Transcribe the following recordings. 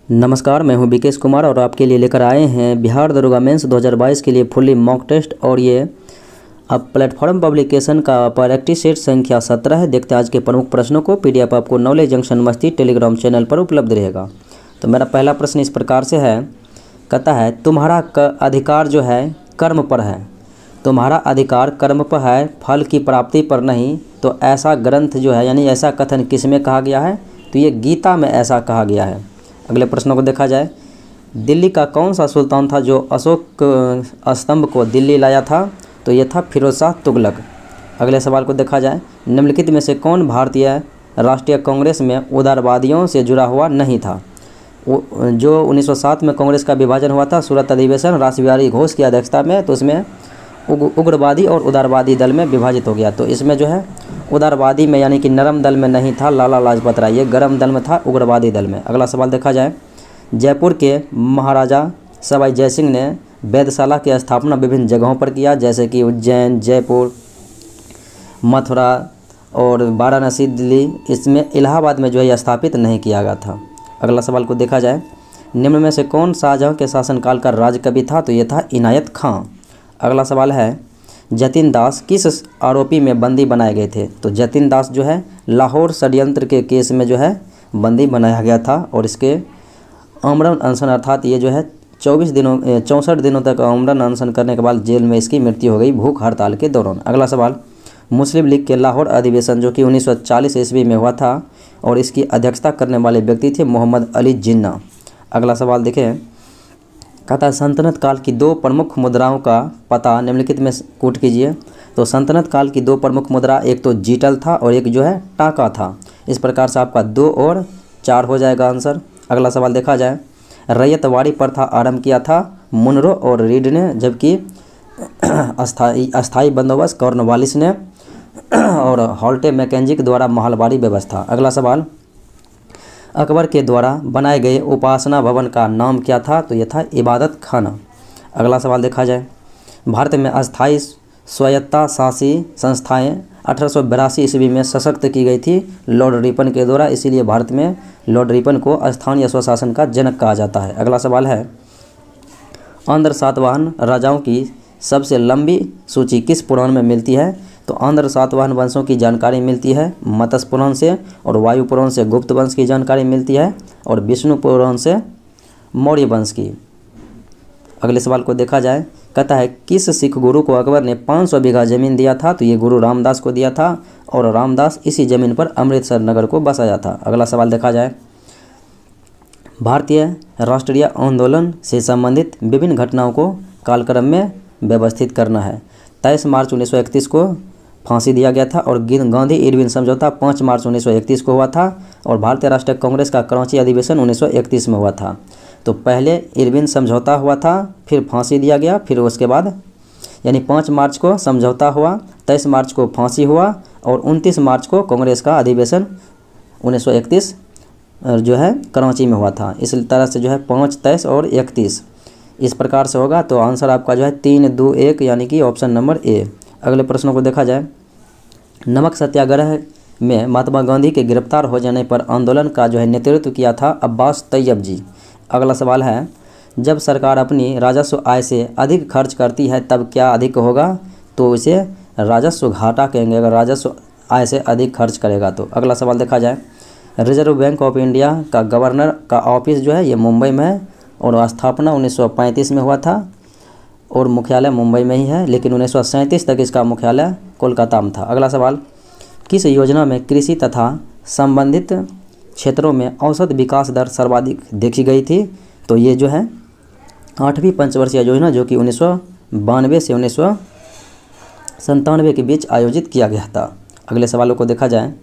नमस्कार, मैं हूं विकेश कुमार और आपके लिए लेकर आए हैं बिहार दरोगा मेंस 2022 के लिए फुल्ली मॉक टेस्ट। और ये अब प्लेटफॉर्म पब्लिकेशन का प्रायोरिटी सेट संख्या 17 है। देखते हैं आज के प्रमुख प्रश्नों को। पीडीएफ आपको नॉलेज जंक्शन मस्ती टेलीग्राम चैनल पर उपलब्ध रहेगा। तो मेरा पहला प्रश्न इस प्रकार से है, कहता है तुम्हारा अधिकार जो है कर्म पर है। तुम्हारा अधिकार कर्म पर है, फल की प्राप्ति पर नहीं। तो ऐसा ग्रंथ जो है यानी ऐसा कथन किस में कहा गया है? तो ये गीता में ऐसा कहा गया है। अगले प्रश्नों को देखा जाए, दिल्ली का कौन सा सुल्तान था जो अशोक स्तंभ को दिल्ली लाया था? तो ये था फिरोज शाह तुगलक। अगले सवाल को देखा जाए, निम्नलिखित में से कौन भारतीय राष्ट्रीय कांग्रेस में उदारवादियों से जुड़ा हुआ नहीं था? जो 1907 में कांग्रेस का विभाजन हुआ था सूरत अधिवेशन रासबिहारी घोष की अध्यक्षता में, तो उसमें उग्रवादी और उदारवादी दल में विभाजित हो गया। तो इसमें जो है उदारवादी में यानी कि नरम दल में नहीं था लाला लाजपत राय, ये गरम दल में था, उग्रवादी दल में। अगला सवाल देखा जाए, जयपुर के महाराजा सवाई जयसिंह ने वेधशाला की स्थापना विभिन्न जगहों पर किया, जैसे कि उज्जैन, जयपुर, मथुरा और वाराणसी, दिल्ली। इसमें इलाहाबाद में जो है स्थापित नहीं किया गया था। अगला सवाल को देखा जाए, निम्न में से कौन शाहजहाँ के शासनकाल का राजकवि था? तो ये था इनायत खां। अगला सवाल है, जतिन दास किस आरोपी में बंदी बनाए गए थे? तो जतिन दास जो है लाहौर षड्यंत्र के केस में जो है बंदी बनाया गया था और इसके आमरण अनशन अर्थात ये जो है 64 दिनों तक आमरण अनशन करने के बाद जेल में इसकी मृत्यु हो गई भूख हड़ताल के दौरान। अगला सवाल, मुस्लिम लीग के लाहौर अधिवेशन जो कि 1940 ईस्वी में हुआ था और इसकी अध्यक्षता करने वाले व्यक्ति थे मोहम्मद अली जिन्ना। अगला सवाल देखें, कहता है सल्तनत काल की दो प्रमुख मुद्राओं का पता निम्नलिखित में कूट कीजिए। तो सल्तनत काल की दो प्रमुख मुद्रा, एक तो जीटल था और एक जो है टाका था। इस प्रकार से आपका 2 और 4 हो जाएगा आंसर। अगला सवाल देखा जाए, रैयतवाड़ी प्रथा आरंभ किया था मुनरो और रीड ने, जबकि अस्थाई बंदोबस्त कॉर्नवालिस ने और हॉल्टे मैकेंजी के द्वारा महलवाड़ी व्यवस्था। अगला सवाल, अकबर के द्वारा बनाए गए उपासना भवन का नाम क्या था? तो यह था इबादत खाना। अगला सवाल देखा जाए, भारत में अस्थाई स्वायत्ता शासी संस्थाएं 1882 ईस्वी में सशक्त की गई थी लॉर्ड रिपन के द्वारा, इसीलिए भारत में लॉर्ड रिपन को स्थानीय स्वशासन का जनक कहा जाता है। अगला सवाल है, आंध्र सातवाहन राजाओं की सबसे लंबी सूची किस पुराण में मिलती है? तो आंध्र सातवाहन वंशों की जानकारी मिलती है मत्स्य पुराण से, और वायु पुराण से गुप्त वंश की जानकारी मिलती है, और विष्णु पुराण से मौर्य वंश की। अगले सवाल को देखा जाए, कहता है किस सिख गुरु को अकबर ने 500 बीघा जमीन दिया था? तो ये गुरु रामदास को दिया था और रामदास इसी जमीन पर अमृतसर नगर को बसाया था। अगला सवाल देखा जाए, भारतीय राष्ट्रीय आंदोलन से संबंधित विभिन्न घटनाओं को कालक्रम में व्यवस्थित करना है। 23 मार्च 1931 को फांसी दिया गया था और गांधी इरविन समझौता 5 मार्च 1931 को हुआ था, और भारतीय राष्ट्रीय कांग्रेस का कराची अधिवेशन 1931 में हुआ था। तो पहले इरविन समझौता हुआ था, फिर फांसी दिया गया, फिर उसके बाद यानी 5 मार्च को समझौता हुआ, 23 मार्च को फांसी हुआ और 29 मार्च को कांग्रेस का अधिवेशन 1931 जो है कराची में हुआ था। इस तरह से जो है 5, 23 और 31 इस प्रकार से होगा। तो आंसर आपका जो है 3, 2, 1 यानी कि ऑप्शन नंबर ए। अगले प्रश्नों को देखा जाए, नमक सत्याग्रह में महात्मा गांधी के गिरफ्तार हो जाने पर आंदोलन का जो है नेतृत्व किया था अब्बास तैयब जी। अगला सवाल है, जब सरकार अपनी राजस्व आय से अधिक खर्च करती है तब क्या अधिक होगा? तो इसे राजस्व घाटा कहेंगे अगर राजस्व आय से अधिक खर्च करेगा तो। अगला सवाल देखा जाए, रिजर्व बैंक ऑफ इंडिया का गवर्नर का ऑफिस जो है ये मुंबई में है और स्थापना 1935 में हुआ था और मुख्यालय मुंबई में ही है, लेकिन 1937 तक इसका मुख्यालय कोलकाता में था। अगला सवाल, किस योजना में कृषि तथा संबंधित क्षेत्रों में औसत विकास दर सर्वाधिक देखी गई थी? तो ये जो है 8वीं पंचवर्षीय योजना जो कि 1992 से 1997 के बीच आयोजित किया गया था। अगले सवालों को देखा जाए,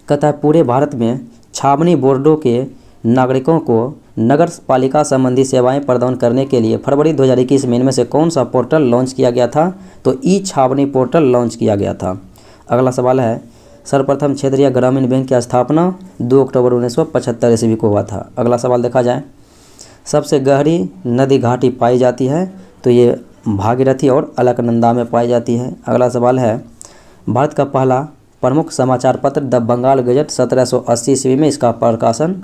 कहता है पूरे भारत में छावनी बोर्डों के नागरिकों को नगर पालिका संबंधी सेवाएं प्रदान करने के लिए फरवरी 2021 में इनमें से कौन सा पोर्टल लॉन्च किया गया था? तो ई छावनी पोर्टल लॉन्च किया गया था। अगला सवाल है, सर्वप्रथम क्षेत्रीय ग्रामीण बैंक की स्थापना 2 अक्टूबर 1975 ईस्वी को हुआ था। अगला सवाल देखा जाए, सबसे गहरी नदी घाटी पाई जाती है? तो ये भागीरथी और अलकनंदा में पाई जाती है। अगला सवाल है, भारत का पहला प्रमुख समाचार पत्र द बंगाल गजट 1780 ईस्वी में इसका प्रकाशन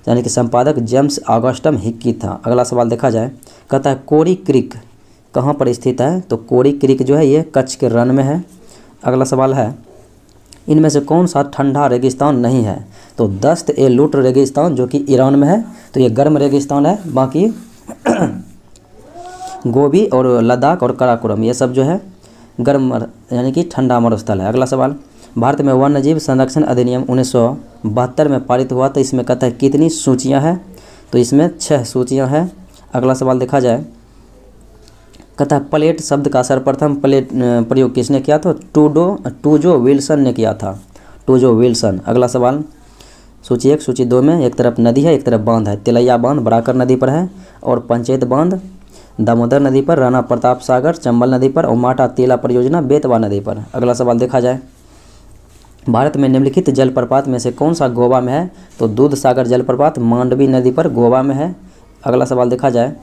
यानी कि संपादक जेम्स ऑगस्टम हिक्की था। अगला सवाल देखा जाए, कहता है कोरी क्रीक कहाँ पर स्थित है? तो कोरी क्रीक जो है ये कच्छ के रण में है। अगला सवाल है, इनमें से कौन सा ठंडा रेगिस्तान नहीं है? तो दस्त ए लूट रेगिस्तान जो कि ईरान में है, तो ये गर्म रेगिस्तान है। बाकी गोबी और लद्दाख और काराकोरम ये सब जो है गर्म यानी कि ठंडा मरुस्थल है। अगला सवाल, भारत में वन्यजीव संरक्षण अधिनियम 1972 में पारित हुआ, तो इसमें कहता है कितनी सूचियां हैं? तो इसमें 6 सूचियां हैं। अगला सवाल देखा जाए, कहता है प्लेट शब्द का सर्वप्रथम प्लेट प्रयोग किसने किया? तो टूजो विल्सन ने किया था, टूजो विल्सन। अगला सवाल, सूची 1 सूची 2 में एक तरफ नदी है एक तरफ बांध है। तिलैया बांध बराकर नदी पर है और पंचायत बांध दामोदर नदी पर, राणा प्रताप सागर चंबल नदी पर और माटा तेला परियोजना बेतवा नदी पर। अगला सवाल देखा जाए, भारत में निम्नलिखित जलप्रपात में से कौन सा गोवा में है? तो दूध सागर जलप्रपात मांडवी नदी पर गोवा में है। अगला सवाल देखा जाए,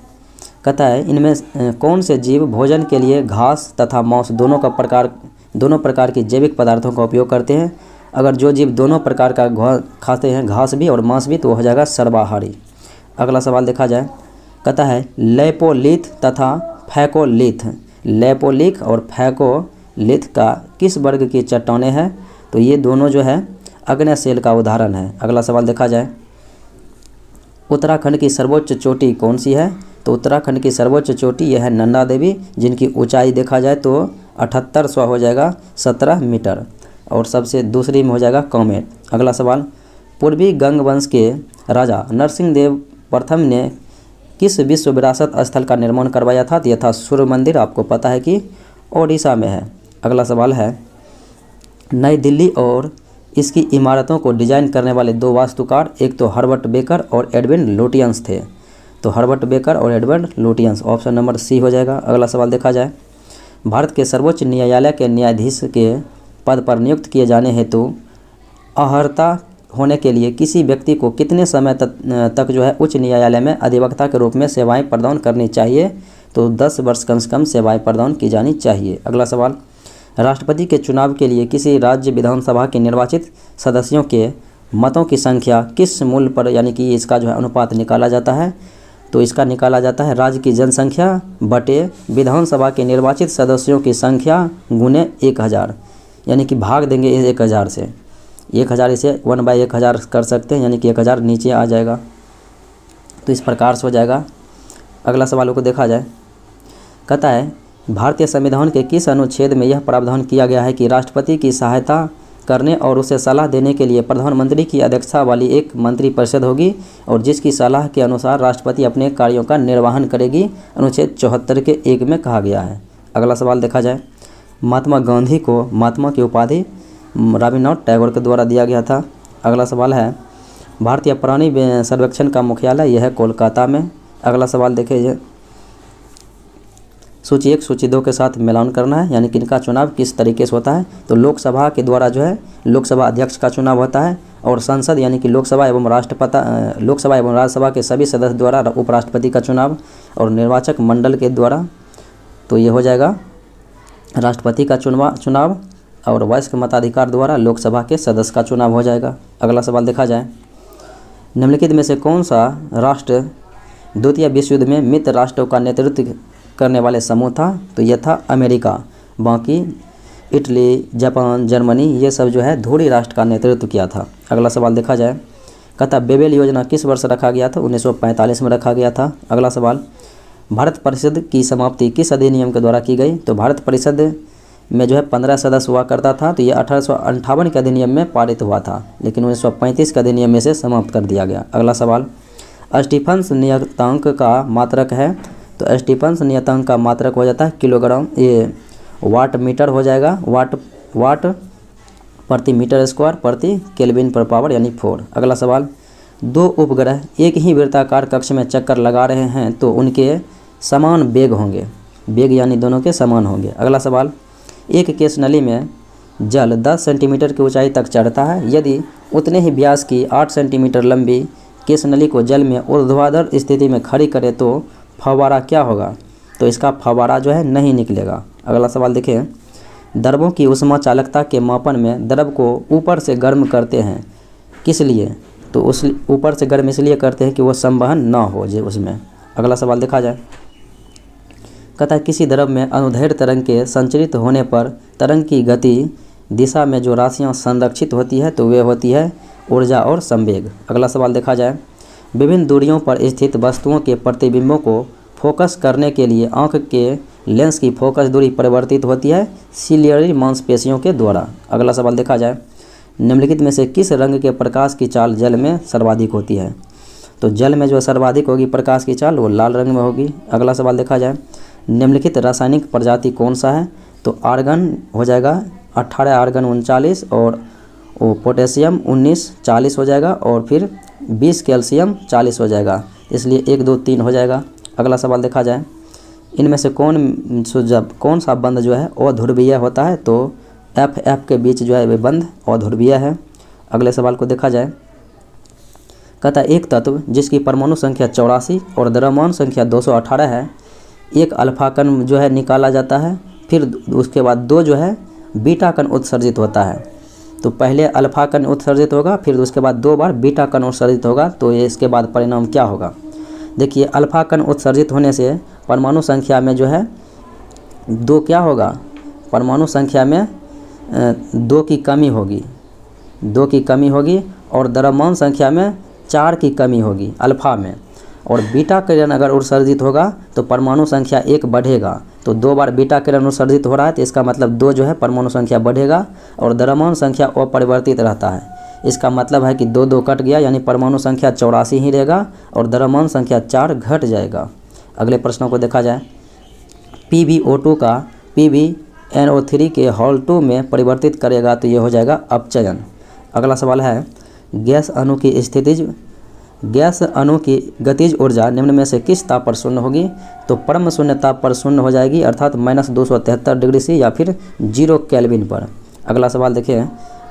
कहता है इनमें कौन से जीव भोजन के लिए घास तथा मांस दोनों प्रकार के जैविक पदार्थों का उपयोग करते हैं? अगर जो जीव दोनों प्रकार का खाते हैं, घास भी और मांस भी, तो वो हो जाएगा सर्वाहारी। अगला सवाल देखा जाए, कहता है लेपोलिथ तथा फैकोलिथ, लेपोलिथ और फैकोलिथ का किस वर्ग की चट्टानें हैं? तो ये दोनों जो है अग्न्यशैल का उदाहरण है। अगला सवाल देखा जाए, उत्तराखंड की सर्वोच्च चोटी कौन सी है? तो उत्तराखंड की सर्वोच्च चोटी यह है नंदा देवी, जिनकी ऊंचाई देखा जाए तो 7800 हो जाएगा 17 मीटर, और सबसे दूसरी में हो जाएगा कामेट। अगला सवाल, पूर्वी गंग वंश के राजा नरसिंह देव प्रथम ने किस विश्व विरासत स्थल का निर्माण करवाया था? तो यह था सूर्य मंदिर, आपको पता है कि ओडिशा में है। अगला सवाल है, नई दिल्ली और इसकी इमारतों को डिजाइन करने वाले 2 वास्तुकार, एक तो हर्बर्ट बेकर और एडविन लुटियंस थे। तो हर्बर्ट बेकर और Edwin Lutyens, option number C हो जाएगा। अगला सवाल देखा जाए, भारत के सर्वोच्च न्यायालय के न्यायाधीश के पद पर नियुक्त किए जाने हेतु अर्हता होने के लिए किसी व्यक्ति को कितने समय तक जो है उच्च न्यायालय में अधिवक्ता के रूप में सेवाएं प्रदान करनी चाहिए? तो 10 वर्ष कम से कम सेवाएं प्रदान की जानी चाहिए। अगला सवाल, राष्ट्रपति के चुनाव के लिए किसी राज्य विधानसभा के निर्वाचित सदस्यों के मतों की संख्या किस मूल पर यानी कि इसका जो है अनुपात निकाला जाता है? तो इसका निकाला जाता है राज्य की जनसंख्या बटे विधानसभा के निर्वाचित सदस्यों की संख्या गुने 1000, यानी कि भाग देंगे 1000 से। 1000 इसे 1/1000 कर सकते हैं, यानी कि 1000 नीचे आ जाएगा, तो इस प्रकार से हो जाएगा। अगला सवालों को देखा जाए, कहता है भारतीय संविधान के किस अनुच्छेद में यह प्रावधान किया गया है कि राष्ट्रपति की सहायता करने और उसे सलाह देने के लिए प्रधानमंत्री की अध्यक्षता वाली एक मंत्रिपरिषद होगी और जिसकी सलाह के अनुसार राष्ट्रपति अपने कार्यों का निर्वहन करेगी? अनुच्छेद 74 के 1 में कहा गया है। अगला सवाल देखा जाए, महात्मा गांधी को महात्मा की उपाधि रविन्द्रनाथ टैगोर के द्वारा दिया गया था। अगला सवाल है, भारतीय प्राणी सर्वेक्षण का मुख्यालय यह है कोलकाता में। अगला सवाल देखिए, सूची 1 सूची 2 के साथ मिलान करना है, यानी कि इनका चुनाव किस तरीके से होता है? तो लोकसभा के द्वारा जो है लोकसभा अध्यक्ष का चुनाव होता है, और संसद यानी कि लोकसभा एवं राज्यसभा के सभी सदस्य द्वारा उपराष्ट्रपति का चुनाव, और निर्वाचक मंडल के द्वारा तो ये हो जाएगा राष्ट्रपति का चुनाव, और वयस्क मताधिकार द्वारा लोकसभा के सदस्य का चुनाव हो जाएगा। अगला सवाल देखा जाए, निम्नलिखित में से कौन सा राष्ट्र द्वितीय विश्व युद्ध में मित्र राष्ट्रों का नेतृत्व करने वाले समूह था? तो यह था अमेरिका। बाकी इटली, जापान, जर्मनी ये सब जो है धुरी राष्ट्र का नेतृत्व किया था। अगला सवाल देखा जाए, कहता बेबेल योजना किस वर्ष रखा गया था? 1945 में रखा गया था। अगला सवाल, भारत परिषद की समाप्ति किस अधिनियम के द्वारा की गई? तो भारत परिषद में जो है 15 सदस्य हुआ करता था, तो ये 1858 के अधिनियम में पारित हुआ था, लेकिन 1935 के अधिनियम में से समाप्त कर दिया गया। अगला सवाल, स्टीफन्स नियतांक का मात्रक है? तो स्टीफन्स नियतांक का मात्रक हो जाता है किलोग्राम, ये वाट मीटर हो जाएगा, वाट प्रति मीटर स्क्वायर प्रति केल्विन पर पावर यानी 4। अगला सवाल, 2 उपग्रह एक ही वृत्ताकार कक्ष में चक्कर लगा रहे हैं तो उनके समान वेग होंगे, वेग यानी दोनों के समान होंगे। अगला सवाल, एक केश नली में जल 10 सेंटीमीटर की ऊंचाई तक चढ़ता है, यदि उतने ही व्यास की 8 सेंटीमीटर लंबी केश नली को जल में ऊर्ध्वाधर स्थिति में खड़ी करे तो फव्वारा क्या होगा? तो इसका फव्वारा जो है नहीं निकलेगा। अगला सवाल देखिए, द्रवों की ऊष्मा चालकता के मापन में द्रव को ऊपर से गर्म करते हैं, किस लिए? तो उस ऊपर से गर्म इसलिए करते हैं कि वो संवहन ना हो जाए उसमें। अगला सवाल देखा जाए, कहता है किसी द्रव में अनुदैर्ध्य तरंग के संचरित होने पर तरंग की गति दिशा में जो राशियाँ संरक्षित होती है तो वे होती है ऊर्जा और संवेग। अगला सवाल देखा जाए, विभिन्न दूरियों पर स्थित वस्तुओं के प्रतिबिंबों को फोकस करने के लिए आँख के लेंस की फोकस दूरी परिवर्तित होती है सिलियरी मांसपेशियों के द्वारा। अगला सवाल देखा जाए, निम्नलिखित में से किस रंग के प्रकाश की चाल जल में सर्वाधिक होती है? तो जल में जो सर्वाधिक होगी प्रकाश की चाल वो लाल रंग में होगी। अगला सवाल देखा जाए, निम्नलिखित रासायनिक प्रजाति कौन सा है? तो आर्गन हो जाएगा 18 आर्गन 39 और वो पोटेशियम 19 40 हो जाएगा और फिर 20 कैल्शियम 40 हो जाएगा, इसलिए 1 2 3 हो जाएगा। अगला सवाल देखा जाए, इनमें से कौन सा बंध जो है अध्रुवीय होता है? तो F के बीच जो है वे बंध अध्रुवीय है। अगले सवाल को देखा जाए, कहता है एक तत्व जिसकी परमाणु संख्या 84 और द्रव्यमान संख्या 218 है, एक अल्फा कण जो है निकाला जाता है, फिर उसके बाद 2 जो है बीटा कण उत्सर्जित होता है। तो पहले अल्फा कण उत्सर्जित होगा, फिर उसके बाद 2 बार बीटा कण उत्सर्जित होगा, तो ये इसके बाद परिणाम क्या होगा? देखिए अल्फा कण उत्सर्जित होने से परमाणु संख्या में जो है 2 क्या होगा? परमाणु संख्या में 2 की कमी होगी, 2 की कमी होगी और द्रव्यमान संख्या में 4 की कमी होगी अल्फा में। और बीटा किरण अगर उत्सर्जित होगा तो परमाणु संख्या 1 बढ़ेगा, तो 2 बार बीटा किरण उत्सर्जित हो रहा है तो इसका मतलब 2 जो है परमाणु संख्या बढ़ेगा और द्रव्यमान संख्या अपरिवर्तित रहता है। इसका मतलब है कि 2 2 कट गया, यानी परमाणु संख्या 84 ही रहेगा और द्रव्यमान संख्या 4 घट जाएगा। अगले प्रश्नों को देखा जाए, PbO2 का PbNO3 के हॉल 2 में परिवर्तित करेगा तो ये हो जाएगा अपचयन। अगला सवाल है, गैस अणु की गतिज ऊर्जा निम्न में से किस ताप पर शून्य होगी? तो परम शून्य ताप पर शून्य हो जाएगी, अर्थात -273 डिग्री सी या फिर 0 केल्विन पर। अगला सवाल देखिए,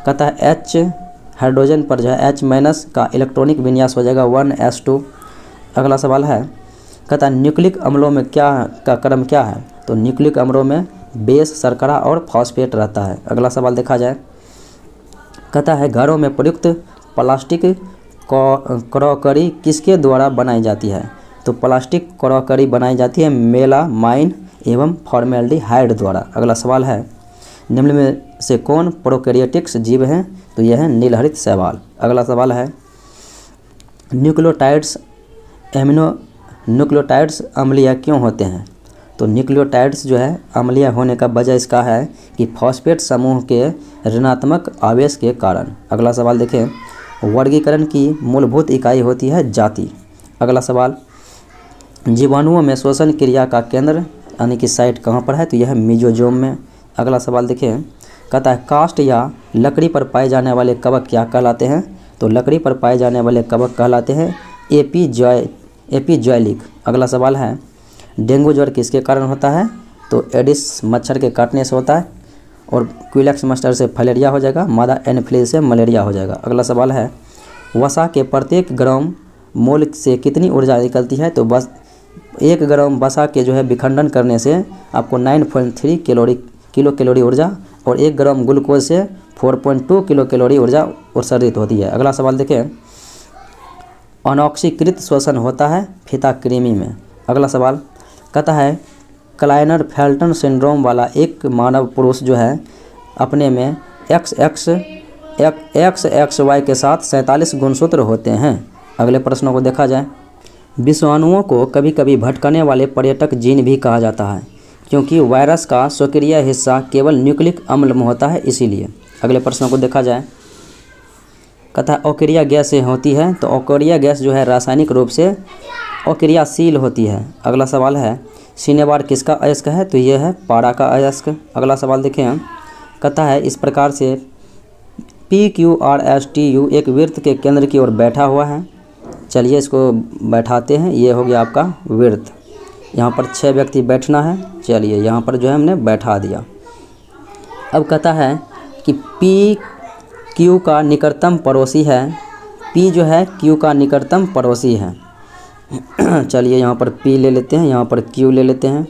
कहता है H हाइड्रोजन पर जो है H- का इलेक्ट्रॉनिक विन्यास हो जाएगा 1s2। अगला सवाल है, कहता है न्यूक्लिक अम्लों में का क्रम क्या है? तो न्यूक्लिक अम्लों में बेस, शर्करा और फॉस्फेट रहता है। अगला सवाल देखा जाए, कहता है घरों में प्रयुक्त प्लास्टिक क्रॉकरी किसके द्वारा बनाई जाती है? तो प्लास्टिक क्रॉकरी बनाई जाती है मेलामाइन एवं फॉर्मेल्डिहाइड द्वारा। अगला सवाल है, निम्न में से कौन प्रोकैरियोटिक्स जीव हैं? तो यह है नीलहरित शैवाल। अगला सवाल है, न्यूक्लियोटाइड्स अम्लीय क्यों होते हैं? तो न्यूक्लियोटाइड्स जो है अम्लीय होने का वजह इसका है कि फॉस्फेट समूह के ऋणात्मक आवेश के कारण। अगला सवाल देखें, वर्गीकरण की मूलभूत इकाई होती है जाति। अगला सवाल, जीवाणुओं में श्वसन क्रिया का केंद्र यानी कि साइट कहाँ पर है? तो यह है मेसोजोम में। अगला सवाल देखें, कहता है काष्ठ या लकड़ी पर पाए जाने वाले कवक क्या कहलाते हैं? तो लकड़ी पर पाए जाने वाले कवक कहलाते हैं एपिजॉयलिक। अगला सवाल है, डेंगू ज्वर किसके कारण होता है? तो एडिस मच्छर के काटने से होता है और क्विलेक्स मच्छर से फलेरिया हो जाएगा, मादा एनोफिलीज से मलेरिया हो जाएगा। अगला सवाल है, वसा के प्रत्येक ग्राम मोल से कितनी ऊर्जा निकलती है? तो बस 1 ग्राम वसा के जो है विखंडन करने से आपको 9.3 किलो कैलोरी ऊर्जा और 1 ग्राम ग्लूकोज से 4.2 किलो कैलोरी ऊर्जा उत्सर्जित होती है। अगला सवाल देखें, अनॉक्सीकृत श्वसन होता है फीता कृमि में। अगला सवाल, कहता है क्लाइनर फेल्टन सिंड्रोम वाला एक मानव पुरुष जो है अपने में XXY के साथ 47 गुणसूत्र होते हैं। अगले प्रश्नों को देखा जाए, विषाणुओं को कभी कभी भटकाने वाले पर्यटक जीन भी कहा जाता है क्योंकि वायरस का सक्रिय हिस्सा केवल न्यूक्लिक अम्ल में होता है, इसीलिए। अगले प्रश्नों को देखा जाए, कहता है अक्रिया गैस से होती है। तो अक्रिया गैस जो है रासायनिक रूप से अक्रियाशील होती है। अगला सवाल है, सिनेबार किसका अयस्क है? तो यह है पारा का अयस्क। अगला सवाल देखें, कहता है इस प्रकार से PQRSTU एक वृत्त के केंद्र की ओर बैठा हुआ है। चलिए इसको बैठाते हैं, ये हो गया आपका वृत्त। यहाँ पर 6 व्यक्ति बैठना है। चलिए यहाँ पर जो है हमने बैठा दिया। अब कहता है कि PQ का निकटतम पड़ोसी है, P जो है Q का निकटतम पड़ोसी है। चलिए यहाँ पर P ले लेते हैं, यहाँ पर Q ले लेते हैं।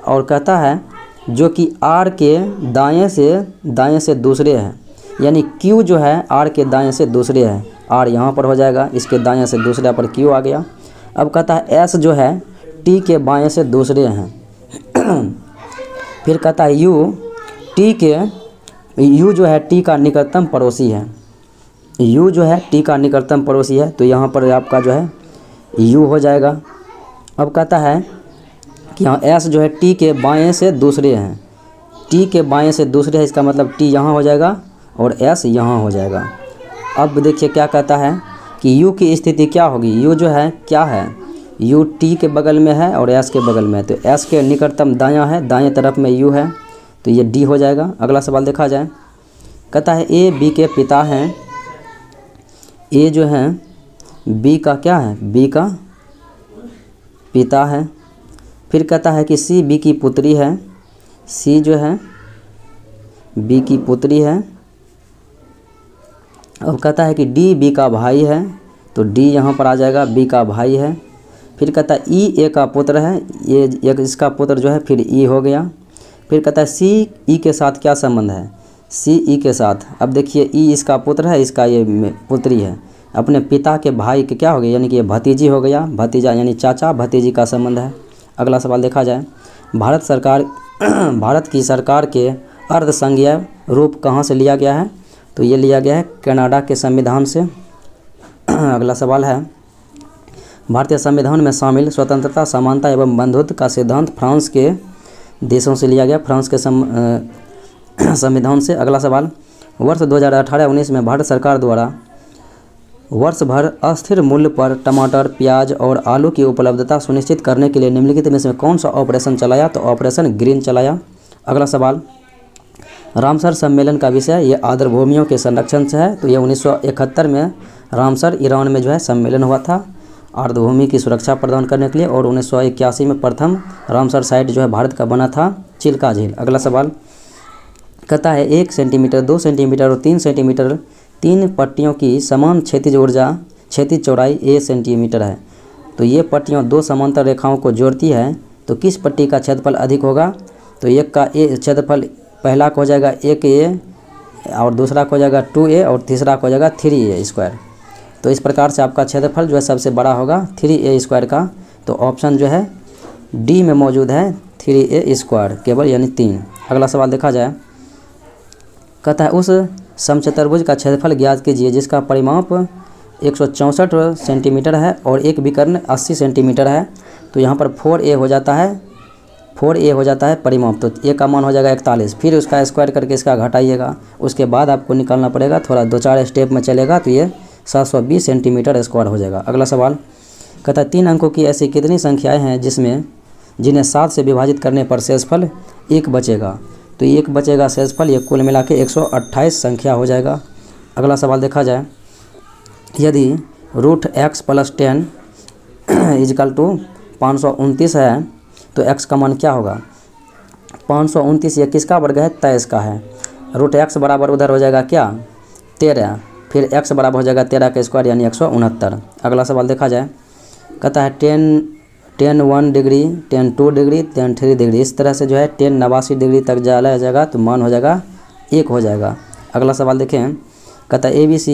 और कहता है जो कि R के दाएं से दूसरे हैं, यानी Q जो है R के दाएं से दूसरे है। आर यहाँ पर हो जाएगा, इसके दाएं से दूसरे पर क्यू आ गया। अब कहता है एस जो है टी के बाएं से दूसरे हैं। फिर कहता है यू जो है टी का निकटतम पड़ोसी है। यू जो है टी का निकटतम पड़ोसी है, तो यहाँ पर आपका जो है यू हो जाएगा। अब कहता है कि यहाँ एस जो है टी के बाएं से दूसरे हैं। टी के बाएं से दूसरे है, इसका मतलब टी यहाँ हो जाएगा और एस यहाँ हो जाएगा। अब देखिए क्या कहता है कि यू की स्थिति क्या होगी। यू जो है क्या है, यू टी के बगल में है और एस के बगल में है, तो एस के निकटतम दायां है, दाएं तरफ में यू है, तो ये डी हो जाएगा। अगला सवाल देखा जाए। कहता है ए बी के पिता हैं। ए जो है बी का क्या है, बी का पिता है। फिर कहता है कि सी बी की पुत्री है। सी जो है बी की पुत्री है। अब कहता है कि डी बी का भाई है, तो डी यहाँ पर आ जाएगा, बी का भाई है। फिर कहता है ई ए का पुत्र है, ये एक इसका पुत्र जो है, फिर ई हो गया। फिर कहता है सी ई के साथ क्या संबंध है, सी ई के साथ। अब देखिए ई इसका पुत्र है, इसका ये पुत्री है, अपने पिता के भाई के क्या हो गया, यानी कि ये भतीजी हो गया, भतीजा यानी चाचा भतीजी का संबंध है। अगला सवाल देखा जाए। भारत की सरकार के अर्धसंघीय रूप कहाँ से लिया गया है, तो ये लिया गया है कनाडा के संविधान से। अगला सवाल है, भारतीय संविधान में शामिल स्वतंत्रता, समानता एवं बंधुत्व का सिद्धांत फ्रांस के देशों से लिया गया, फ्रांस के संविधान से। अगला सवाल, वर्ष 2018-19 में भारत सरकार द्वारा वर्ष भर अस्थिर मूल्य पर टमाटर, प्याज और आलू की उपलब्धता सुनिश्चित करने के लिए निम्नलिखित में से कौन सा ऑपरेशन चलाया, तो ऑपरेशन ग्रीन चलाया। अगला सवाल, रामसर सम्मेलन का विषय ये आर्द्र भूमियों के संरक्षण से है, तो ये 1971 में रामसर ईरान में जो है सम्मेलन हुआ था आर्द्र भूमि की सुरक्षा प्रदान करने के लिए, और 1981 में प्रथम रामसर साइट जो है भारत का बना था चिल्का झील। अगला सवाल कहता है 1 सेंटीमीटर, 2 सेंटीमीटर और 3 सेंटीमीटर 3 पट्टियों की समान क्षैतिज चौड़ाई a सेंटीमीटर है, तो ये पट्टियाँ 2 समांतर रेखाओं को जोड़ती है, तो किस पट्टी का क्षेत्रफल अधिक होगा, तो एक का ए क्षेत्रफल पहला को हो जाएगा 1a और दूसरा को हो जाएगा 2a और तीसरा को हो जाएगा 3a स्क्वायर। तो इस प्रकार से आपका क्षेत्रफल जो है सबसे बड़ा होगा 3a स्क्वायर का, तो ऑप्शन जो है डी में मौजूद है 3a स्क्वायर केवल, यानी 3। अगला सवाल देखा जाए। कहता है उस समचतुर्भुज का क्षेत्रफल ज्ञात कीजिए जिसका परिमाप 164 सेंटीमीटर है और एक विकर्ण 80 सेंटीमीटर है, तो यहाँ पर 4a हो जाता है परिमाप, तो a का मान हो जाएगा 41। फिर उसका स्क्वायर करके इसका घटाइएगा, उसके बाद आपको निकालना पड़ेगा, थोड़ा 2-4 स्टेप में चलेगा, तो ये 720 सेंटीमीटर स्क्वायर हो जाएगा। अगला सवाल कहता है 3 अंकों की ऐसी कितनी संख्याएं हैं जिन्हें 7 से विभाजित करने पर शेषफल 1 बचेगा, तो 1 बचेगा शेषफल, ये कुल मिला के 128 संख्या हो जाएगा। अगला सवाल देखा जाए। यदि √x + 10 = 529 है, तो x का मान क्या होगा, 529 ये किसका वर्ग है, 23 का है। √x बराबर उधर हो जाएगा क्या 13, फिर x बराबर हो जाएगा 13 का स्क्वायर यानी 169। अगला सवाल देखा जाए। कहता है 10 1 डिग्री, 10 2 डिग्री, 10 3 डिग्री, इस तरह से जो है 10 89 डिग्री तक जाया जाएगा, तो मान हो जाएगा 1 हो जाएगा। अगला सवाल देखें। कहता है ABC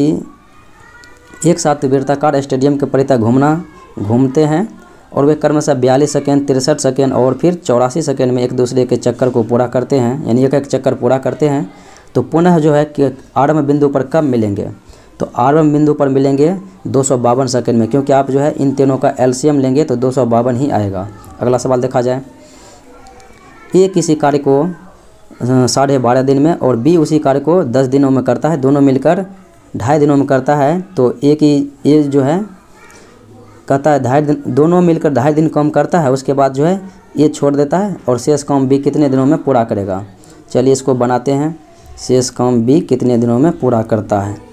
एक साथ वृत्ताकार स्टेडियम के परितः घूमते हैं और वे क्रमशः 42 सेकेंड, 63 सेकेंड और फिर 84 सेकेंड में एक दूसरे के चक्कर को पूरा करते हैं, यानी एक चक्कर पूरा करते हैं, तो पुनः जो है कि आरंभ बिंदु पर कब मिलेंगे, तो आरंभ बिंदु पर मिलेंगे 252 सेकेंड में, क्योंकि आप जो है इन तीनों का एलसीएम लेंगे तो 252 ही आएगा। अगला सवाल देखा जाए। ए किसी कार्य को 12.5 दिन में और बी उसी कार्य को 10 दिनों में करता है, दोनों मिलकर 2.5 दिनों में करता है, तो ए जो है कहता है 2.5 दिन, दोनों मिलकर 2.5 दिन काम करता है, उसके बाद जो है ए छोड़ देता है और शेष काम बी कितने दिनों में पूरा करेगा। चलिए इसको बनाते हैं, शेष काम बी कितने दिनों में पूरा करता है।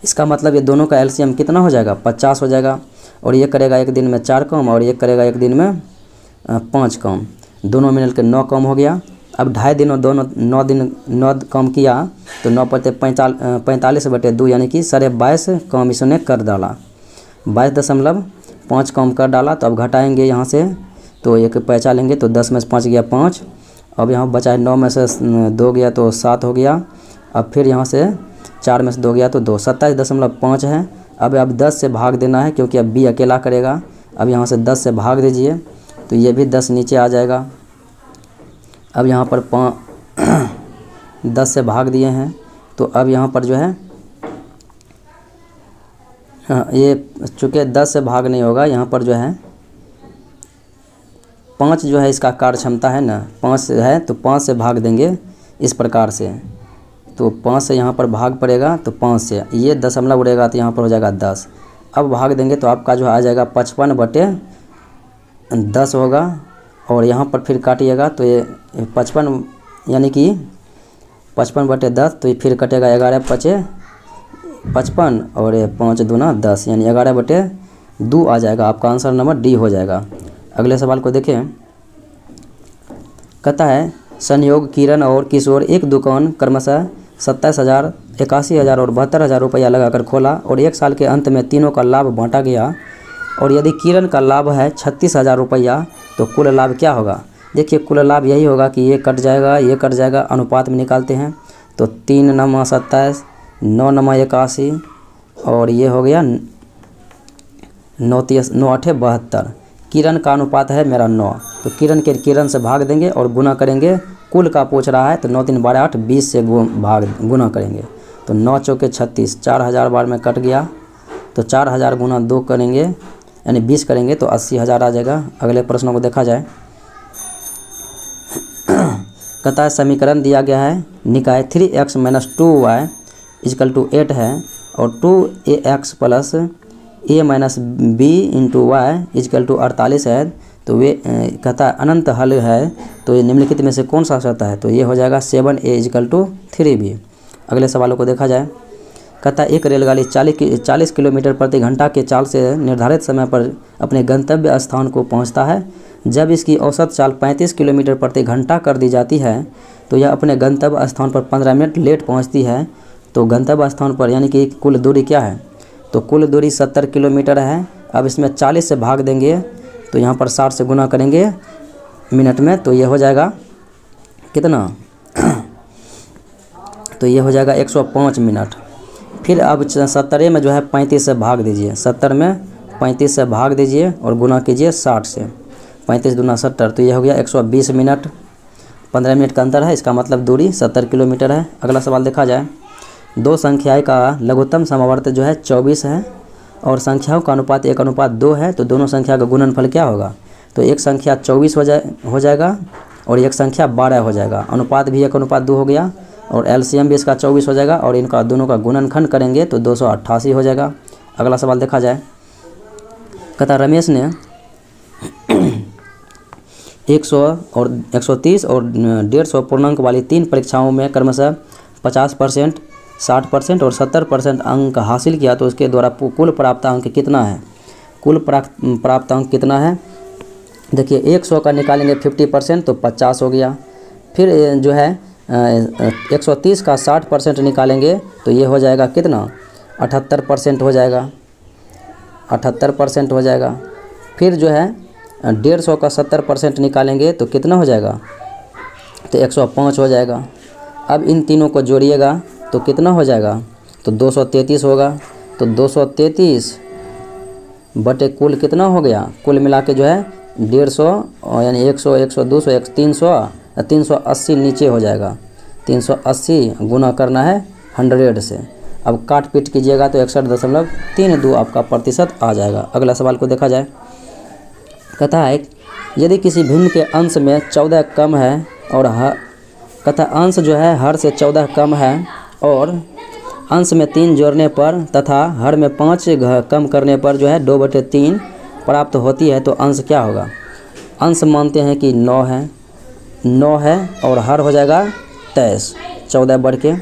इसका मतलब ये दोनों का एलसीएम कितना हो जाएगा, 50 हो जाएगा, और ये करेगा एक दिन में 4 काम और ये करेगा एक दिन में 5 काम, दोनों मिलकर 9 काम हो गया। अब 2.5 दिनों दोनों 9 काम किया, तो 9 × 45/2 यानी कि 22.5 काम इसने कर डाला, 22.5 काम कर डाला। तो अब घटाएंगे यहाँ से, तो एक पैसा लेंगे, तो 10 में से 5 गया 5, अब यहाँ बचा है 9 में से 2 गया तो 7 हो गया। अब फिर यहाँ से 4 में से 2 गया तो 2, 27.5 है। अब 10 से भाग देना है क्योंकि अब बी अकेला करेगा। अब यहाँ से 10 से भाग दीजिए तो ये भी 10 नीचे आ जाएगा। अब यहाँ पर 10 से भाग दिए हैं तो अब यहाँ पर जो है ये चूँकि 10 से भाग नहीं होगा, यहाँ पर जो है 5 जो है इसका कार्य क्षमता है ना, 5 है तो 5 से भाग देंगे इस प्रकार से। तो 5 से यहाँ पर भाग पड़ेगा तो 5 से ये दशमलव उड़ेगा तो यहाँ पर हो जाएगा 10। अब भाग देंगे तो आपका जो आ जाएगा 55/10 होगा। और यहाँ पर फिर काटिएगा तो ये 55 यानी कि 55/10 तो ये फिर कटेगा 11×5 = 55 और 5 दूना 10 यानी 11/2 आ जाएगा। आपका आंसर नंबर डी हो जाएगा। अगले सवाल को देखें। कहता है संयोग किरण और किशोर एक दुकान क्रमशः 27,000, 81,000 और 72,000 रुपया लगाकर खोला और 1 साल के अंत में तीनों का लाभ बांटा गया। और यदि किरण का लाभ है 36,000 रुपया तो कुल लाभ क्या होगा? देखिए कुल लाभ यही होगा कि ये कट जाएगा, ये कट जाएगा, अनुपात में निकालते हैं तो 3 × 27, 9 × 81 और ये हो गया 9 8 72। किरण का अनुपात है मेरा 9, तो किरण से भाग देंगे और गुना करेंगे। कुल का पूछ रहा है तो 9 3 12 8 20 से गुना करेंगे तो 9 चौके 36, 4000 बार में कट गया तो 4000 गुना 2 करेंगे यानी 20 करेंगे तो 80,000 आ जाएगा। अगले प्रश्नों को देखा जाए। कहता है समीकरण दिया गया है निकाय 3x - 2y = 8 है और 2ax + a - b × y = 48 है। तो वे कहता है अनंत हल है तो ये निम्नलिखित में से कौन सा सकता है? तो ये हो जाएगा 7a = 3b। अगले सवालों को देखा जाए। कहता है एक रेलगाड़ी 40 किलोमीटर प्रति घंटा के चाल से निर्धारित समय पर अपने गंतव्य स्थान को पहुंचता है। जब इसकी औसत चाल 35 किलोमीटर प्रति घंटा कर दी जाती है तो यह अपने गंतव्य स्थान पर 15 मिनट लेट पहुंचती है। तो गंतव्य स्थान पर यानी कि कुल दूरी क्या है? तो कुल दूरी 70 किलोमीटर है। अब इसमें 40 से भाग देंगे तो यहाँ पर 60 से गुना करेंगे मिनट में तो ये हो जाएगा कितना? तो ये हो जाएगा 105 मिनट। फिर अब 70 में जो है 35 से भाग दीजिए, 70 में 35 से भाग दीजिए और गुना कीजिए 60 से, 35 दूना 70 तो ये हो गया 120 मिनट। 15 मिनट का अंतर है, इसका मतलब दूरी 70 किलोमीटर है। अगला सवाल देखा जाए। दो संख्याएं का लघुत्तम समावर्त जो है 24 है और संख्याओं का अनुपात 1:2 है तो दोनों संख्या का गुणनफल क्या होगा? तो एक संख्या 24 हो जाएगा और एक संख्या 12 हो जाएगा। अनुपात भी 1:2 हो गया और एलसीएम भी इसका 24 हो जाएगा और इनका दोनों का गुणनखंड करेंगे तो 288 हो जाएगा। अगला सवाल देखा जाए। कहता रमेश ने 100 और 130 और 150 पूर्णांक वाली 3 परीक्षाओं में क्रमशः 50%, 60% और 70% अंक हासिल किया तो उसके द्वारा कुल प्राप्त अंक कितना है? कुल प्राप्त अंक कितना है? देखिए 100 का निकालेंगे 50% तो 50 हो गया। फिर जो है 130 का 60% निकालेंगे तो ये हो जाएगा कितना? 78% हो जाएगा, 78% हो जाएगा। फिर जो है 150 का 70% निकालेंगे तो कितना हो जाएगा? तो 105 हो जाएगा। अब इन तीनों को जोड़िएगा तो कितना हो जाएगा? तो 233 होगा। तो 233 बटे कुल कितना हो गया? कुल मिला के जो है 150 यानी 100, 100, 200, 300, 380 नीचे हो जाएगा। 380 गुना करना है 100 से। अब काट पीट कीजिएगा तो 61.32 आपका प्रतिशत आ जाएगा। अगला सवाल को देखा जाए। कहता है यदि किसी भिन्न के अंश में 14 कम है और कहता अंश जो है हर से 14 कम है और अंश में 3 जोड़ने पर तथा हर में 5 कम करने पर जो है 2/3 प्राप्त होती है तो अंश क्या होगा? अंश मानते हैं कि 9 है और हर हो जाएगा 23, 14 बढ़ के।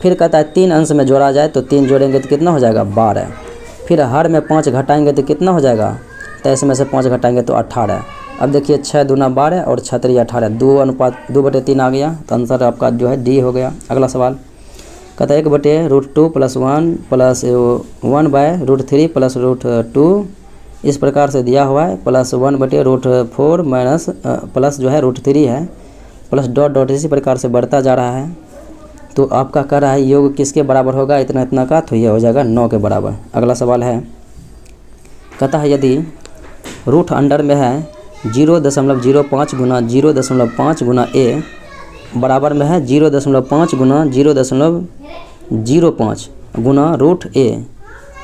फिर कहता है 3 अंश में जोड़ा जाए तो 3 जोड़ेंगे तो कितना हो जाएगा? 12। फिर हर में 5 घटाएंगे तो कितना हो जाएगा? 23 में से 5 घटाएंगे तो 18। अब देखिए 6 दूना 12 और 6 3 18, 2/3 आ गया तो आंसर आपका जो है डी हो गया। अगला सवाल कहता है 1/√2 + 1 + 1/√3 + √2 इस प्रकार से दिया हुआ है प्लस 1/√4 माइनस प्लस जो है √3 है प्लस डॉट डॉट इसी प्रकार से बढ़ता जा रहा है। तो आपका कह रहा है योग किसके बराबर होगा, इतना इतना का, तो ये हो जाएगा 9 के बराबर। अगला सवाल है, कहता है यदि रूट अंडर में है 0.05 गुना 0.5 गुना a बराबर में है 0.5 गुना 0.05 गुना रूट a,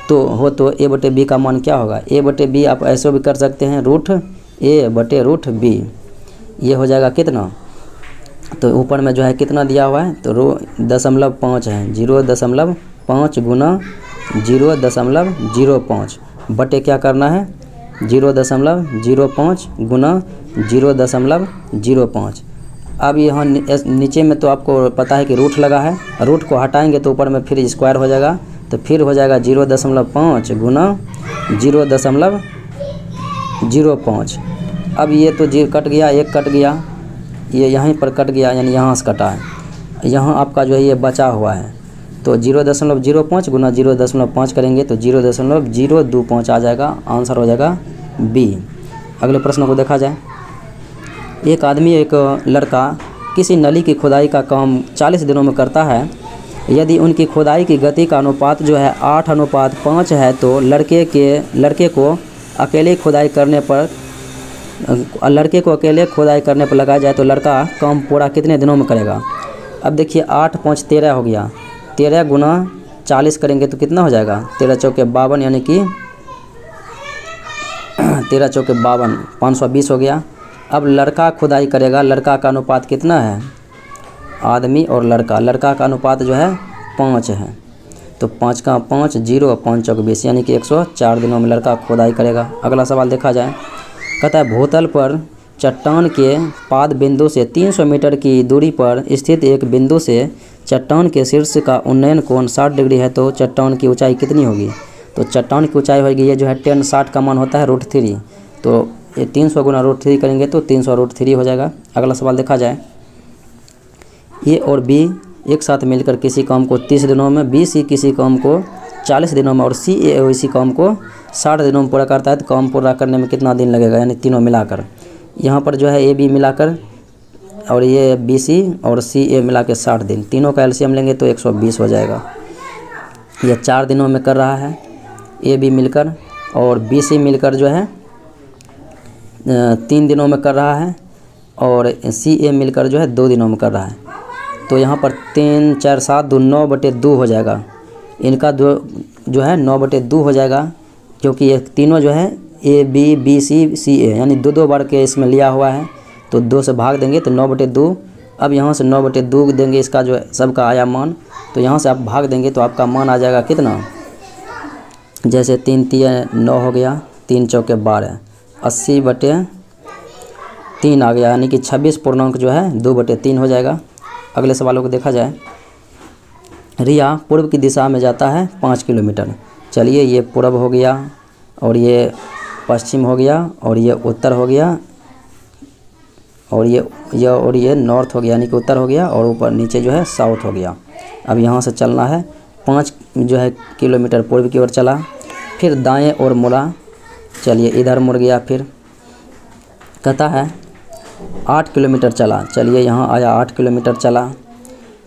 तो a बटे b का मान क्या होगा। a बटे b आप ऐसे भी कर सकते हैं, रूट a बटे रूट b, ये हो जाएगा कितना। तो ऊपर में जो है कितना दिया हुआ है, तो 0.5 है, 0.5 गुना 0.05 बटे क्या करना है 0.05 गुना 0.05। अब यहाँ नीचे में तो आपको पता है कि रूट लगा है, रूट को हटाएंगे तो ऊपर में फिर स्क्वायर हो जाएगा, तो फिर हो जाएगा 0.5 गुना 0.05। अब ये तो जीरो कट गया, एक कट गया, ये यहीं पर कट गया, यानी यहाँ से कटा है, यहाँ आपका जो है ये बचा हुआ है, तो 0.05 गुना 0.5 करेंगे तो 0.025 आ जाएगा, आंसर हो जाएगा बी। अगले प्रश्न को देखा जाए। एक आदमी एक लड़का किसी नली की खुदाई का काम 40 दिनों में करता है। यदि उनकी खुदाई की गति का अनुपात जो है 8:5 है, तो लड़के को अकेले खुदाई करने पर लगाया जाए तो लड़का काम पूरा कितने दिनों में करेगा। अब देखिए 8 5 13 हो गया, 13 गुना 40 करेंगे तो कितना हो जाएगा, 13 चौके 52, यानी कि 13 चौके 52, 520 हो गया। अब लड़का खुदाई करेगा, लड़का का अनुपात कितना है, आदमी और लड़का का अनुपात जो है 5 है, तो 5 का 5 0, 5 चौके 20, यानी कि 104 दिनों में लड़का खुदाई करेगा। अगला सवाल देखा जाए। कहता है भूतल पर चट्टान के पाद बिंदु से 300 मीटर की दूरी पर स्थित एक बिंदु से चट्टान के शीर्ष का उन्नयन कोण 60 डिग्री है, तो चट्टान की ऊंचाई कितनी होगी। तो चट्टान की ऊंचाई होगी, ये जो है 10 60 का मान होता है √3, तो ये 300 गुना √3 करेंगे तो 300 √3 हो जाएगा। अगला सवाल देखा जाए। ए और बी एक साथ मिलकर किसी काम को 30 दिनों में, बी सी किसी काम को 40 दिनों में और सी ए इसी काम को 60 दिनों में पूरा करता है, तो काम पूरा करने में कितना दिन लगेगा, यानी तीनों मिलाकर। यहाँ पर जो है ए बी मिलाकर और ये बी सी और सी ए मिला के 60 दिन, तीनों का एलसीएम लेंगे तो 120 हो जाएगा। यह 4 दिनों में कर रहा है, ए बी मिलकर, और बी सी मिलकर जो है 3 दिनों में कर रहा है, और सी ए मिलकर जो है 2 दिनों में कर रहा है। तो यहाँ पर 3 4 7 2 9/2 हो जाएगा, इनका जो है 9/2 हो जाएगा, क्योंकि ये तीनों जो है ए बी बी सी सी ए यानी 2 बार के इसमें लिया हुआ है, तो 2 से भाग देंगे तो 9/2। अब यहाँ से 9/2 देंगे, इसका जो है सबका आया मान, तो यहाँ से आप भाग देंगे तो आपका मान आ जाएगा कितना, जैसे 3 3 9 हो गया, 3 चौके 12, 80/3 आ गया, यानी कि 26 पूर्णांक जो है 2/3 हो जाएगा। अगले सवालों को देखा जाए। रिया पूर्व की दिशा में जाता है 5 किलोमीटर। चलिए ये पूर्व हो गया, और ये पश्चिम हो गया, और ये उत्तर हो गया, और ये नॉर्थ हो गया, यानी कि उत्तर हो गया, और ऊपर नीचे जो है साउथ हो गया। अब यहाँ से चलना है 5 जो है किलोमीटर पूर्व की ओर चला, फिर दाएं ओर मुड़ा, चलिए इधर मुड़ गया, फिर कहता है 8 किलोमीटर चला, चलिए यहाँ आया 8 किलोमीटर चला,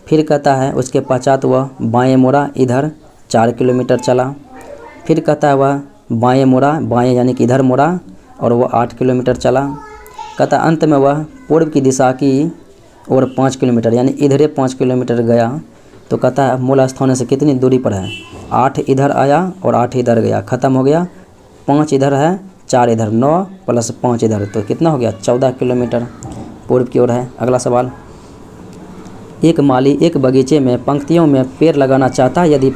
फिर कहता है उसके पश्चात वह बाएं मुड़ा, इधर 4 किलोमीटर चला, फिर कहता है वह बाएं मुड़ा, बाएं यानी कि इधर मुड़ा, और वह 8 किलोमीटर चला। कहता अंत में वह पूर्व की दिशा की ओर 5 किलोमीटर यानी इधरे 5 किलोमीटर गया, तो कहता है मूल स्थान से कितनी दूरी पर है, 8 इधर आया और 8 इधर गया, ख़त्म हो गया, 5 इधर है, 4 इधर, 9 + 5 इधर, तो कितना हो गया 14 किलोमीटर पूर्व की ओर है। अगला सवाल। एक माली एक बगीचे में पंक्तियों में पेड़ लगाना चाहता है। यदि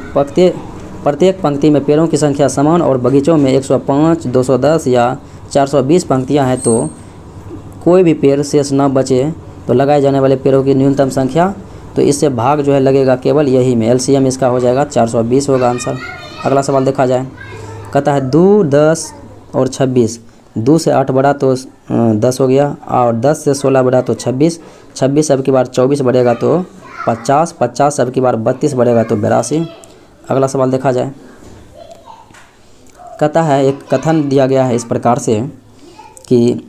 प्रत्येक पंक्ति में पेड़ों की संख्या समान और बगीचों में 105, 210 या 420 पंक्तियां हैं, तो कोई भी पेड़ शेष न बचे तो लगाए जाने वाले पेड़ों की न्यूनतम संख्या, तो इससे भाग जो है लगेगा केवल यही में, एलसीएम इसका हो जाएगा 420 होगा आंसर। अगला सवाल देखा जाए। कहता है 2, 10 और 26, 2 से 8 बढ़ा तो 10 हो गया, और 10 से 16 बढ़ा तो 26, 26 अब की बार 24 बढ़ेगा तो 50, 50 अब की बार 32 बढ़ेगा तो 82। अगला सवाल देखा जाए। कहता है एक कथन दिया गया है इस प्रकार से कि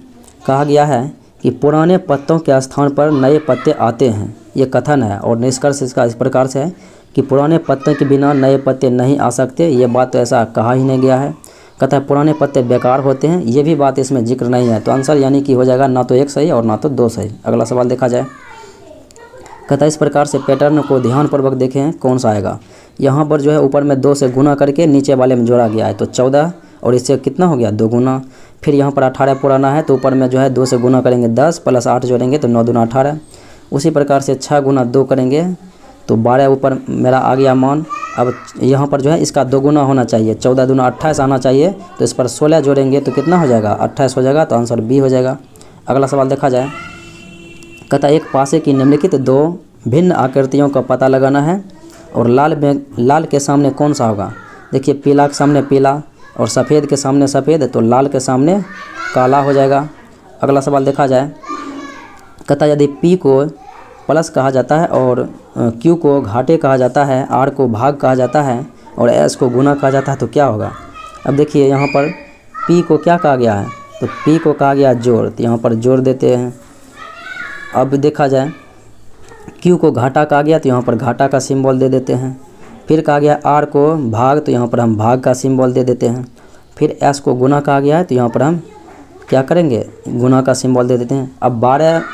कहा गया है कि पुराने पत्तों के स्थान पर नए पत्ते आते हैं, ये कथन है और निष्कर्ष इसका इस प्रकार से है कि पुराने पत्ते के बिना नए पत्ते नहीं आ सकते। ये बात तो ऐसा कहा ही नहीं गया है। कहता है पुराने पत्ते बेकार होते हैं, ये भी बात इसमें जिक्र नहीं है। तो आंसर यानी कि हो जाएगा ना तो 1 सही और ना तो 2 सही। अगला सवाल देखा जाए। कहता है इस प्रकार से पैटर्न को ध्यानपूर्वक देखें कौन सा आएगा। यहाँ पर जो है ऊपर में 2 से गुना करके नीचे वाले में जोड़ा गया है, तो 14 और इससे कितना हो गया 2 गुना। फिर यहाँ पर 18 पुराना है तो ऊपर में जो है 2 से गुना करेंगे 10 प्लस 8 जोड़ेंगे तो 9 दूना 18। उसी प्रकार से 6 गुना 2 करेंगे तो 12 ऊपर मेरा आ गया मान। अब यहाँ पर जो है इसका 2 गुना होना चाहिए, 14 दूना 28 आना चाहिए, तो इस पर 16 जोड़ेंगे तो कितना हो जाएगा 28 हो जाएगा, तो आंसर बी हो जाएगा। अगला सवाल देखा जाए। कहता है एक पासे की निम्नलिखित 2 भिन्न आकृतियों का पता लगाना है और लाल के सामने कौन सा होगा। देखिए पीला के सामने पीला और सफ़ेद के सामने सफ़ेद, तो लाल के सामने काला हो जाएगा। अगला सवाल देखा जाए। कहता है यदि P को प्लस कहा जाता है और Q को घाटे कहा जाता है, R को भाग कहा जाता है और S को गुना कहा जाता है तो क्या होगा। अब देखिए यहाँ पर P को क्या कहा गया है, तो P को कहा गया जोड़, तो यहाँ पर जोड़ देते हैं। अब देखा जाए Q को घाटा कहा गया तो यहाँ पर घाटा का सिंबल दे देते हैं। फिर कहा गया R को भाग, तो यहाँ पर हम भाग का सिंबल दे देते हैं। फिर S को गुना कहा गया है तो यहाँ पर हम क्या करेंगे गुना का सिंबल दे देते हैं। अब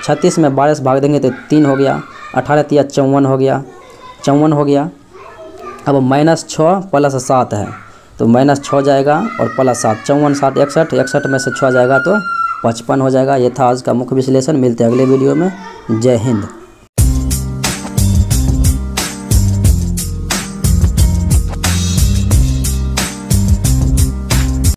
36 में 12 से भाग देंगे तो 3 हो गया, 18 तिया 54 हो गया, 54 हो गया। अब -6 प्लस 7 है तो -6 जाएगा और प्लस 7, 54 7 61, 61 में से 6 जाएगा तो 55 हो जाएगा। ये था आज का मुख्य विश्लेषण। मिलते हैं अगले वीडियो में। जय हिंद।